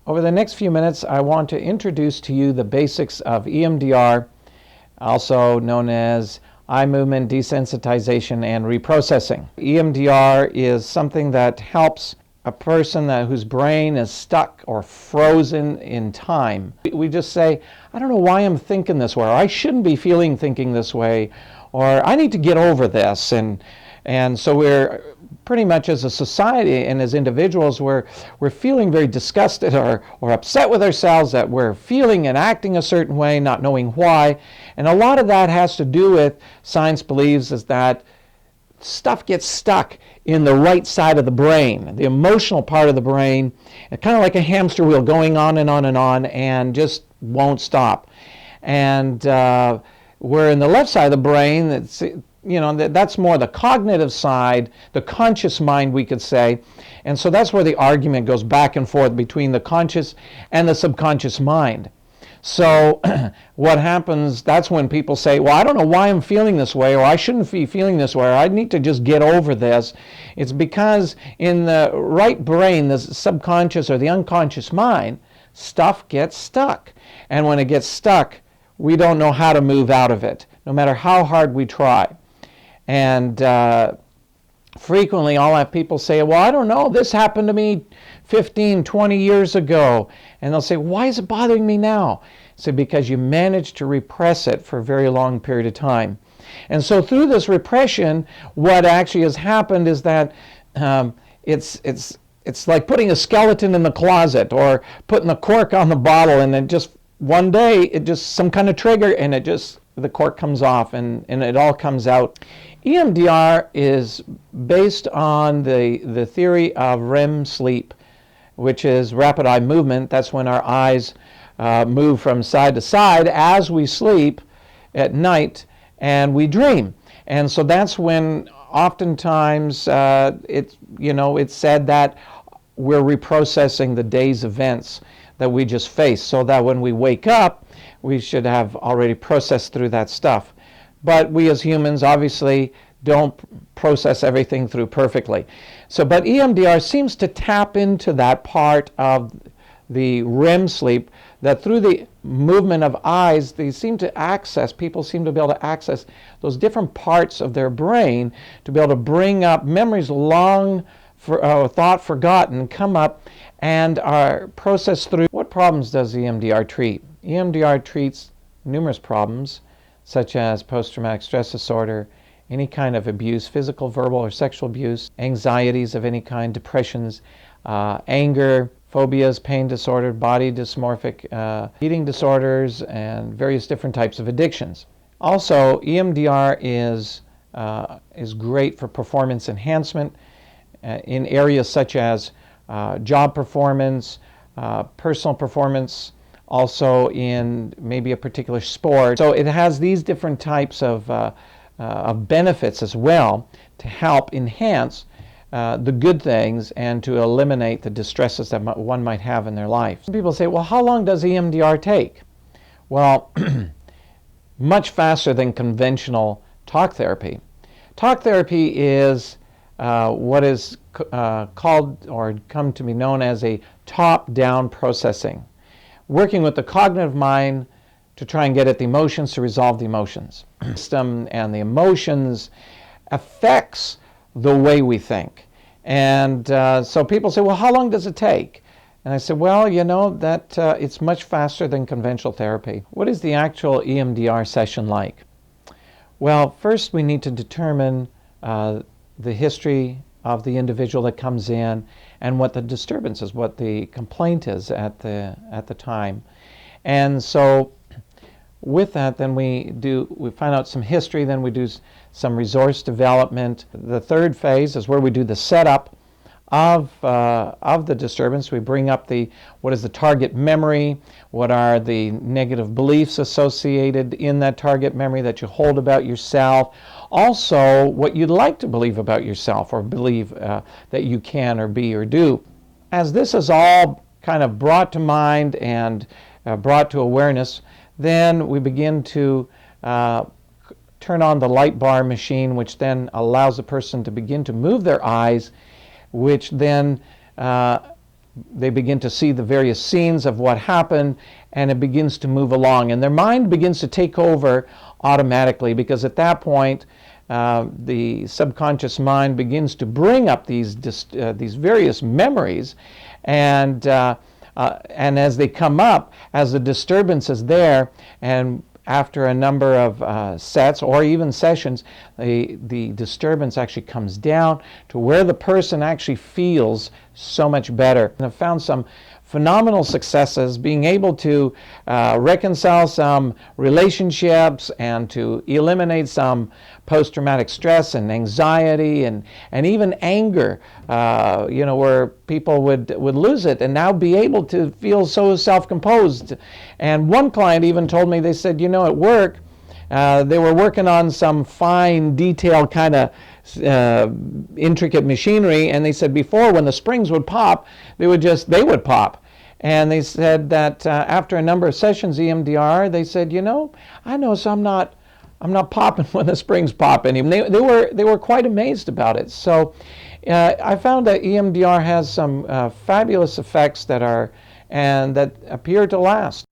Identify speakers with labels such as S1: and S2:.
S1: Over the next few minutes, I want to introduce to you the basics of EMDR, also known as eye movement desensitization and reprocessing. EMDR is something that helps a person whose brain is stuck or frozen in time. We just say, I don't know why I'm thinking this way, or I shouldn't be thinking this way, or I need to get over this. And so we're pretty much, as a society and as individuals, we're feeling very disgusted or upset with ourselves that we're feeling and acting a certain way, not knowing why. And a lot of that has to do with, science believes, is that stuff gets stuck in the right side of the brain, the emotional part of the brain, kind of like a hamster wheel going on and on and on and just won't stop. And where in the left side of the brain, that's more the cognitive side, the conscious mind, we could say. And so that's where the argument goes back and forth between the conscious and the subconscious mind. So what happens, that's when people say, well, I don't know why I'm feeling this way, or I shouldn't be feeling this way, or I need to just get over this. It's because in the right brain, the subconscious or the unconscious mind, stuff gets stuck. And when it gets stuck, we don't know how to move out of it, no matter how hard we try. And frequently I'll have people say, well, I don't know, this happened to me 15, 20 years ago. And they'll say, why is it bothering me now? So because you managed to repress it for a very long period of time. And so through this repression, what actually has happened is that it's like putting a skeleton in the closet or putting the cork on the bottle, and then just one day, it just some kind of trigger, and the cork comes off and it all comes out. EMDR is based on the theory of REM sleep, which is rapid eye movement. That's when our eyes move from side to side as we sleep at night and we dream. And so that's when oftentimes it's said that we're reprocessing the day's events that we just faced, so that when we wake up, we should have already processed through that stuff. But we as humans obviously don't process everything through perfectly. But EMDR seems to tap into that part of the REM sleep, that through the movement of eyes, people seem to be able to access those different parts of their brain to be able to bring up memories long thought forgotten, come up and are processed through. What problems does EMDR treat? EMDR treats numerous problems, such as post-traumatic stress disorder, any kind of abuse, physical, verbal, or sexual abuse, anxieties of any kind, depressions, anger, phobias, pain disorder, body dysmorphic, eating disorders, and various different types of addictions. Also, EMDR is great for performance enhancement in areas such as job performance, personal performance, also in maybe a particular sport. So it has these different types of benefits as well to help enhance the good things and to eliminate the distresses that one might have in their life. Some people say, well, how long does EMDR take? Well, much faster than conventional talk therapy. Talk therapy is what is called or come to be known as a top-down processing, working with the cognitive mind to try and get at the emotions, to resolve the emotions. System and the emotions affects the way we think. And so people say, well, how long does it take? And I said, well, that it's much faster than conventional therapy. What is the actual EMDR session like? Well, first we need to determine the history of the individual that comes in and what the disturbance is, what the complaint is at the time. And so with that, then we find out some history, then we do some resource development. The third phase is where we do the setup of the disturbance. We bring up what is the target memory, what are the negative beliefs associated in that target memory that you hold about yourself, also what you'd like to believe about yourself or believe that you can or be or do. As this is all kind of brought to mind and brought to awareness, then we begin to turn on the light bar machine, which then allows the person to begin to move their eyes, which then they begin to see the various scenes of what happened, and it begins to move along. And their mind begins to take over automatically, because at that point, the subconscious mind begins to bring up these various memories, and as they come up, as the disturbance is there, and after a number of sets or even sessions, the disturbance actually comes down to where the person actually feels so much better. And I've found some phenomenal successes being able to reconcile some relationships and to eliminate some post-traumatic stress and anxiety and even anger, where people would lose it and now be able to feel so self-composed. And one client even told me, they said, at work, they were working on some fine, detailed kind of intricate machinery, and they said before, when the springs would pop, they would pop. And they said that after a number of sessions EMDR, they said, I know, so I'm not popping when the springs pop anymore. They were quite amazed about it. So I found that EMDR has some fabulous effects that appear to last.